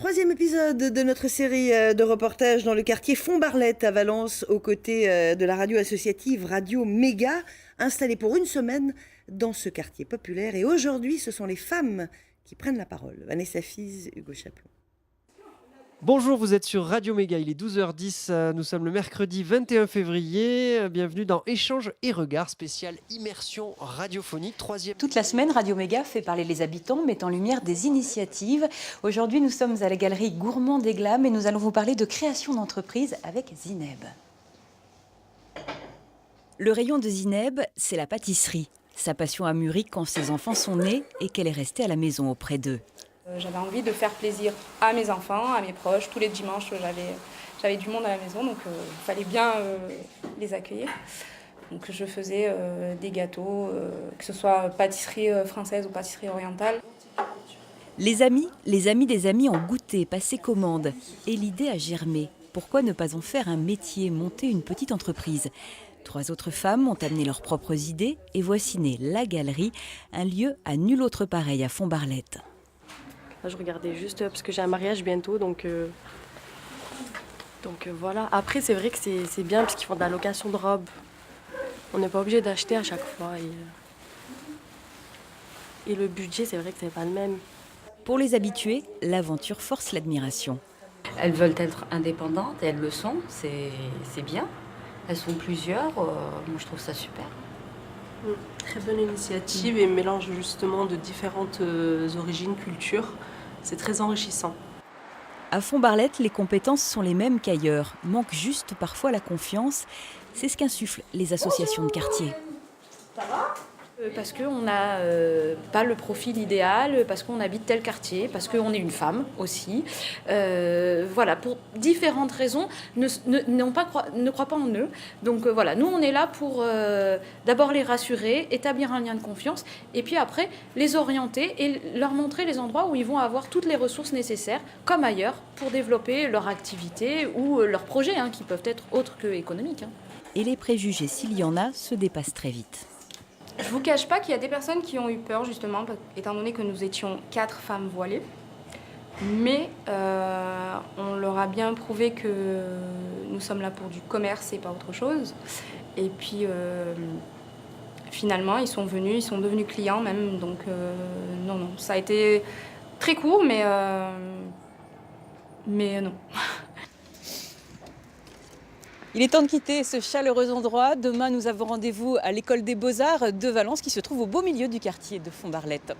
Troisième épisode de notre série de reportages dans le quartier Font-Barlette à Valence, aux côtés de la radio associative Radio Méga, installée pour une semaine dans ce quartier populaire. Et aujourd'hui, ce sont les femmes qui prennent la parole. Vanessa Fize, Hugo Chaplon. Bonjour, vous êtes sur Radio Méga, il est 12h10, nous sommes le mercredi 21 février. Bienvenue dans Échanges et Regards, spécial immersion radiophonique. Toute la semaine, Radio Méga fait parler les habitants, met en lumière des initiatives. Aujourd'hui, nous sommes à la galerie Gourmand des Glames et nous allons vous parler de création d'entreprise avec Zineb. Le rayon de Zineb, c'est la pâtisserie. Sa passion a mûri quand ses enfants sont nés et qu'elle est restée à la maison auprès d'eux. J'avais envie de faire plaisir à mes enfants, à mes proches. Tous les dimanches, j'avais du monde à la maison, donc il fallait bien les accueillir. Donc je faisais des gâteaux, que ce soit pâtisserie française ou pâtisserie orientale. Les amis des amis ont goûté, passé commande. Et l'idée a germé. Pourquoi ne pas en faire un métier, monter une petite entreprise ? 3 autres femmes ont amené leurs propres idées et voici née la galerie, un lieu à nul autre pareil à Font-Barlette. Je regardais juste parce que j'ai un mariage bientôt, donc voilà. Après, c'est vrai que c'est bien parce qu'ils font de la location de robes. On n'est pas obligé d'acheter à chaque fois. Et le budget, c'est vrai que c'est pas le même. Pour les habitués, l'aventure force l'admiration. Elles veulent être indépendantes et elles le sont, c'est bien. Elles sont plusieurs, moi je trouve ça super. Très bonne initiative et mélange justement de différentes origines, cultures. C'est très enrichissant. À Font-Barlette, les compétences sont les mêmes qu'ailleurs. Manque juste parfois la confiance. C'est ce qu'insufflent les associations de quartier. Parce qu'on n'a pas le profil idéal, parce qu'on habite tel quartier, parce qu'on est une femme aussi. Voilà, pour différentes raisons, ne croient pas en eux. Donc voilà, nous on est là pour d'abord les rassurer, établir un lien de confiance, et puis après les orienter et leur montrer les endroits où ils vont avoir toutes les ressources nécessaires, comme ailleurs, pour développer leur activité ou leurs projets, qui peuvent être autres que économiques. Et les préjugés, s'il y en a, se dépassent très vite. Je ne vous cache pas qu'il y a des personnes qui ont eu peur, justement, étant donné que nous étions 4 femmes voilées. Mais on leur a bien prouvé que nous sommes là pour du commerce et pas autre chose. Et puis, finalement, ils sont venus, ils sont devenus clients même. Donc, non, ça a été très court, mais non. Il est temps de quitter ce chaleureux endroit. Demain, nous avons rendez-vous à l'école des Beaux-Arts de Valence qui se trouve au beau milieu du quartier de Font-Barlette.